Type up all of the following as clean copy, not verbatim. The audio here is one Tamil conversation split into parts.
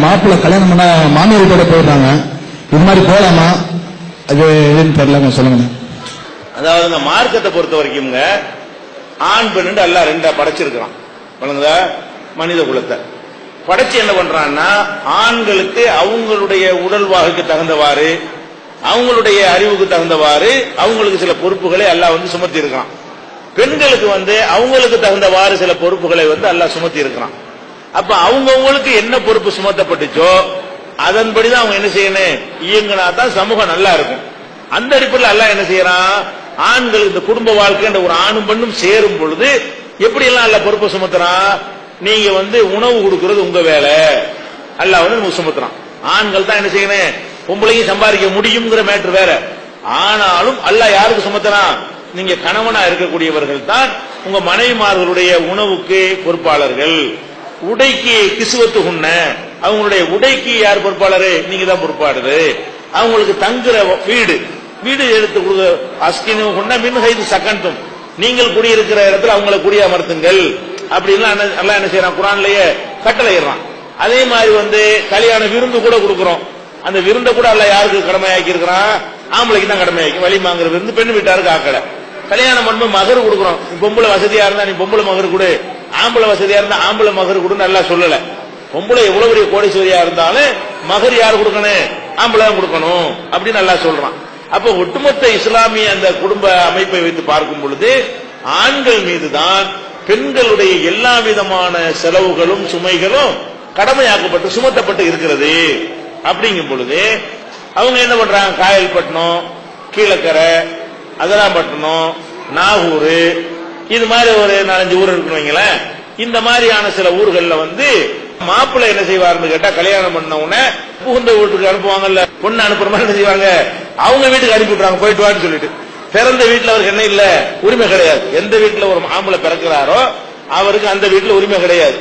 மாப்பிள்ளை கல்யாணம் பண்ண மாமியார் கூட போயிடுறாங்க. இது மாதிரி போலாமா? அது எதுன்னு தெரியல, சொல்லுங்க. அதாவது இந்த மார்க்கத்தை பொறுத்த வரைக்கும் ஆண் பெண் அல்ல ரெண்டா படைச்சிருக்கிறான். மனித குலத்தை படைச்சு என்ன பண்றான்னா, ஆண்களுக்கு அவங்களுடைய உடல்வாகுக்கு தகுந்தவாறு, அவங்களுடைய அறிவுக்கு தகுந்தவாறு அவங்களுக்கு சில பொறுப்புகளை அல்லாஹ் சுமத்தி இருக்கிறான். பெண்களுக்கு அவங்களுக்கு தகுந்தவாறு சில பொறுப்புகளை அல்லாஹ் சுமத்தி இருக்கிறான். அப்ப அவங்கவுங்களுக்கு என்ன பொறுப்பு சுமத்தப்பட்டுச்சோ அதன்படிதான் அவங்க என்ன செய்யணும், இயங்கினா தான் சமூகம் நல்லா இருக்கும். அந்த அடிப்படையில் அல்லாஹ் என்ன செய்யறான், ஆண்கள் இந்த குடும்ப வாழ்க்கை என்ற ஒரு ஆணும் பெண்ணும் சேரும் பொழுது எப்படி எல்லாம் அல்லாஹ் பொறுப்பை சுமத்துறான். நீங்க உணவு கொடுக்கிறது உங்க வேலை, அல்லாஹ் நமக்கு சுமத்துறான். ஆண்கள் தான் என்ன செய்யணும், பொம்பளையும் சம்பாதிக்க முடியுங்கிற மேட்டர் வேற. ஆனாலும் அல்லாஹ் யாருக்கு சுமத்துறான், நீங்க கணவனா இருக்கக்கூடியவர்கள் தான் உங்க மனைவிமார்களுடைய உணவுக்கு பொறுப்பாளர்கள். உடைக்கு கிசுவத்து உண்ண அவங்களுடைய உடைக்கு யார் பொறுப்பாளரு, நீங்க தான் பொறுப்பாளரு. அவங்களுக்கு தங்குற வீடு வீடு எடுத்து கொடுக்க அஸ்கினு உண்ண மின் கைது சக்கண்டும், நீங்கள் குடியிருக்கிற இடத்துல அவங்களை குடியமர்த்துங்கள் அப்படின்லாம் எல்லாம் என்ன செய்யறான், குரான்லயே கட்டளையிடுறான். அதே மாதிரி கல்யாண விருந்து கூட கொடுக்கிறோம். அந்த விருந்தை கூட அல்ல யாருக்கு கடமையாக்கி இருக்கிறான், ஆம்பளைக்கு தான் கடமையாக்கி. வலிமாங்கிற விருந்து பெண் வீட்டாருக்கு ஆக்கல. கல்யாணம் பண்ணும்போது மகர் கொடுக்கிறோம். பொம்பளை வசதியா இருந்தா நீ பொம்பளை மகர் கொடு, ஆம்பளை வசதியா இருந்தா ஆம்பளை மகர் கொடுன்னு நல்லா சொல்லல. பொம்பளை எவ்வளவு பெரிய கோடீஸ்வரியா இருந்தாலும் மகர் யார் கொடுக்கணும், ஆம்பளை தான் கொடுக்கணும் அப்படின்னு நல்லா சொல்றான். அப்ப ஒட்டுமொத்த இஸ்லாமிய அந்த குடும்ப அமைப்பை வைத்து பார்க்கும் பொழுது ஆண்கள் மீதுதான் பெண்களுடைய எல்லா விதமான செலவுகளும் சுமைகளும் கடமையாக்கப்பட்டு சுமத்தப்பட்டு இருக்கிறது. அப்படிங்கும் பொழுது அவங்க என்ன பண்றாங்க, காயல்பட்டினம், கீழக்கரை, அதலாம்பட்டினம், நாகூர், இது மாதிரி ஒரு 4-5 ஊர் இருக்குன்னு. இந்த மாதிரியான சில ஊர்கள்ல மாப்பிள்ளை என்ன செய்வாருன்னு கேட்டா, கல்யாணம் பண்ண உடனே புகுந்த வீட்டுக்கு அனுப்புவாங்கல்ல, பொண்ணு அனுப்புற மாதிரி என்ன செய்வாங்க, அவங்க வீட்டுக்கு அனுப்பி விட்டுறாங்க, போயிட்டு வான்னு சொல்லிட்டு. பிறந்த வீட்டுல அவருக்கு என்ன இல்ல, உரிமை கிடையாது. எந்த வீட்டுல ஒரு ஆம்பளை பிறக்கிறாரோ அவருக்கு அந்த வீட்டுல உரிமை கிடையாது.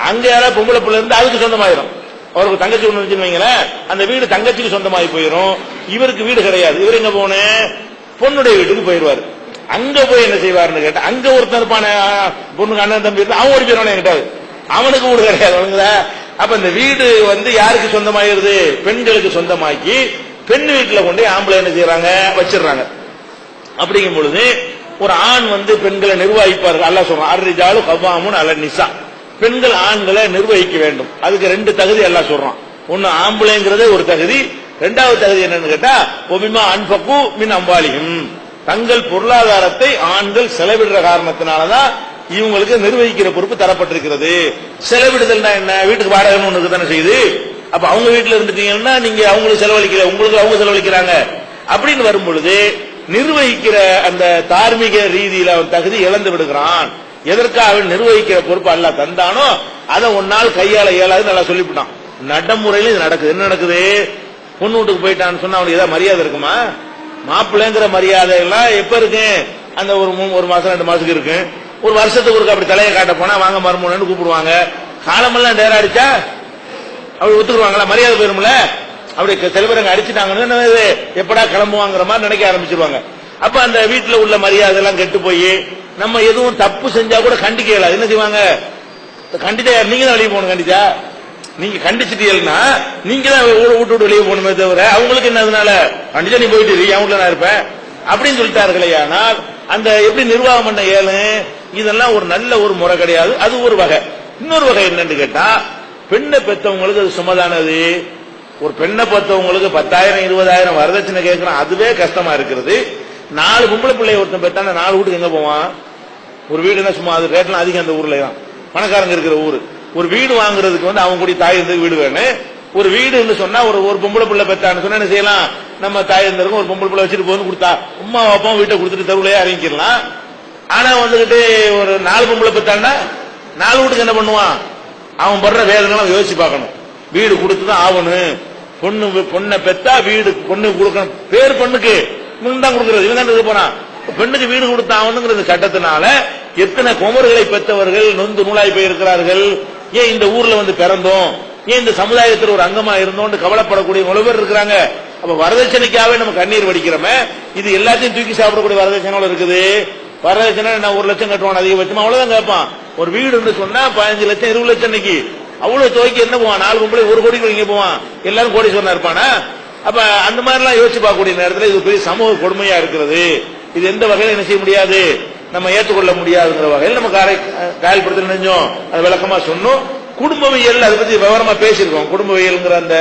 அங்க யாராவது பொம்பளை பிள்ளை இருந்து அதுக்கு சொந்தமாயிரும். அவருக்கு தங்கச்சி ஒண்ணு வச்சுன்னு அந்த வீடு தங்கச்சிக்கு சொந்தமாகி போயிடும். இவருக்கு வீடு கிடையாது. இவர் எங்க போன பொண்ணுடைய வீட்டுக்கு போயிடுவாரு. அங்க போய் என்ன செய்வாருன்னு கேட்டா, அங்க ஒருத்தர் இருப்பான பொண்ணுக்கு அண்ணன் தம்பி இருந்தா அவன் ஓடி போயிடுவானே கிட்டாது, அவனுக்கு வீடு கிடையாது. அப்ப இந்த வீடு யாருக்கு சொந்தமாயிருது, பெண்களுக்கு சொந்தமாக்கி பெண் வீட்டுல கொண்டு ஆம்பளை என்ன செய்யறாங்க, வச்சிடறாங்க. அப்படிங்கும் பொழுது ஒரு ஆண் பெண்களை நிர்வகிப்பார்கள். அல்லாஹ் சொல்றான், அர்ரிஜாலு கவ்வாமுன் அல நிசா, பெண்கள் ஆண்களை நிர்வகிக்க வேண்டும். அதுக்கு 2 தகுதி அல்லாஹ் சொல்றான். ஒன்னு ஆம்பளைங்கிறதே ஒரு தகுதி, 2வது தகுதி என்னன்னு கேட்டா ஒமிமா அன்பகு மின் அம்பாலிகும், தங்கள் பொருளாதாரத்தை ஆண்கள் செலவிடுற காரணத்தினாலதான் இவங்களுக்கு நிர்வகிக்கிற பொறுப்பு தரப்பட்டிருக்கிறது. செலவிடுதல்னா என்ன, வீட்டுக்கு வாடகை ஒண்ணு தானே செய்யுது. அப்ப அவங்க வீட்டுல இருந்துட்டீங்கன்னா நீங்க அவங்களுக்கு செலவழிக்கல, உங்களுக்கு அவங்க செலவழிக்கிறாங்க. அப்படின்னு வரும் பொழுது நிர்வகிக்கிற அந்த தார்மீக ரீதியில அவன் தகுதி இழந்து விடுகிறான். எதற்காக நிர்வகிக்கிற பொறுப்பு அல்லாஹ் தந்தானோ அதை ஒன்னால் கையாள இயலாது நல்லா சொல்லிவிட்டான். நடைமுறையில இது நடக்குது. என்ன நடக்குது, பொண்ணு வீட்டுக்கு போயிட்டான்னு சொன்னா அவனுக்கு ஏதாவது மரியாதை இருக்குமா? மாப்பிள்ளைங்கிற மரியாதை எல்லாம் எப்ப இருக்கு, அந்த ஒரு மாசம் 2 மாசத்துக்கு இருக்கு. ஒரு வருஷத்துக்கு ஒரு அப்படி தலையை காட்ட போனா வாங்க மருமகன்னு கூப்பிடுவாங்க. காலமெல்லாம் டேரா அடிச்சா அப்படி ஒத்துக்குவாங்களா, மரியாதை போயிரும்ல. அப்படி சில பேர் அங்க அடிச்சுட்டாங்கன்னு எப்படா கிளம்புவாங்கிற மாதிரி நினைக்க ஆரம்பிச்சிருவாங்க. அப்ப அந்த வீட்டுல உள்ள மரியாதை எல்லாம் கெட்டு போய் நம்ம எதுவும் தப்பு செஞ்சா கூட கண்டிக்க இயலாது. என்ன செய்வாங்க, கண்டிச்சா நீங்க தான் வெளியே போகணும். கண்டிச்சா நீங்க கண்டிச்சிட்டீங்கன்னா நீங்க தான் விட்டு வெளியே போகணுமே தவிர அவங்களுக்கு என்ன, அதனால கண்டிச்சா நீ போயிட்டு என் வீட்டுல நான் இருப்பேன் அப்படின்னு சொல்லிட்டார்களே. ஆனால் அந்த எப்படி நிர்வாகம் பண்ண இயலு, இதெல்லாம் ஒரு நல்ல ஒரு முறை கிடையாது. அது ஒரு வகை. இன்னொரு வகை என்னன்னு கேட்டா, பெண்ணை பெற்றவங்களுக்கு அது சுமதானது. ஒரு பெண்ணை பெற்றவங்களுக்கு 10,000 20,000 வரதட்சணை கேட்கணும், அதுவே கஷ்டமா இருக்கிறது. 4 பொம்பளை பிள்ளைய ஒருத்தன் பெற்றான 4 வீட்டுக்கு எங்க போவான்? ஒரு வீடு என்ன சும்மா, அது ரேட்லாம் அதிகம். அந்த ஊர்ல தான் பணக்காரங்க இருக்கிற ஊரு. ஒரு வீடு வாங்குறதுக்கு அவங்க கூடிய தாய் இருந்ததுக்கு வீடு வேணும். ஒரு வீடுன்னு சொன்னா ஒரு பொம்பளை பிள்ளை பெற்றான்னு சொன்னா என்ன செய்யலாம், நம்ம தாய் இருந்திருக்கும் ஒரு பொம்பளை பிள்ளை வச்சுட்டு போகணும், கொடுத்தா உமா அப்பாவும் வீட்டை கொடுத்துட்டு தெருவுலயே இறங்கிக்கலாம். ஆனா ஒரு 4 பொம்பளை பெற்றான்னா 4 வீட்டுக்கு என்ன பண்ணுவான், அவன் படுற வேதனை யோசிச்சு பார்க்கணும். வீடு கொடுத்துதான் ஆகணும். பொண்ணை பெத்தா வீடு பொண்ணு கொடுக்கணும், பேர் பொண்ணுக்கு இவன் தான் கொடுக்கறது, இவன் தான் இருக்க போறான். பெண்ணுக்கு வீடு கொடுத்தாங்கன்னு சட்டத்தினால எத்தனை குமர்களை பெற்றவர்கள் நொந்து நூலாய் போயிருக்கிறார்கள். ஏன் இந்த ஊர்ல பிறந்தோம், ஏன் இந்த சமுதாயத்தில் ஒரு அங்கமா இருந்தோம் கவலைப்படக்கூடிய எவ்வளவு பேர் இருக்கிறாங்க. அப்ப வரதட்சணைக்காவே நம்ம கண்ணீர் வடிக்கிறோமே, இது எல்லாத்தையும் தூக்கி சாப்பிடக்கூடிய வரதட்சணை இருக்குது. வரதட்சணை நான் 1 லட்சம் கட்டுவான் அதிகபட்சமா, அவ்வளவுதான் கேட்பான். ஒரு வீடு சொன்னா 15 லட்சம் 20 லட்சம் இன்னைக்கு அவ்வளவு தொகைக்கு என்ன போவான்? 4 பொம்பளை 1 கோடிக்கு இங்க போவான், எல்லாரும் கோடீஸ்வரனா இருப்பானா? அப்ப அந்த மாதிரி எல்லாம் யோசிச்சு பார்க்கக்கூடிய நேரத்தில் இது பெரிய சமூக கொடுமையா இருக்கிறது. இது எந்த வகையில என்ன செய்ய முடியாது, நம்ம ஏற்றுக்கொள்ள முடியாதுங்கிற வகையில் நம்ம காயல்படுத்த நினைஞ்சோம். அது விளக்கமா சொன்னோம். குடும்பவியல் அதை பத்தி விவரமா பேசியிருக்கோம். குடும்பவியல்ங்கிற அந்த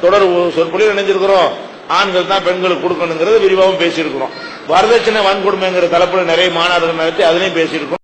தொடர் சொற்பொழிவு நினைஞ்சிருக்கிறோம். ஆண்கள் தான் பெண்களுக்கு கொடுக்கணுங்கிறது விரிவாகவும் பேசியிருக்கிறோம். வரதட்சணை வன்கொடுமைங்கிற தலைப்புல நிறைய மாநாடுகள் நடத்தி அதுலயும் பேசியிருக்கோம்.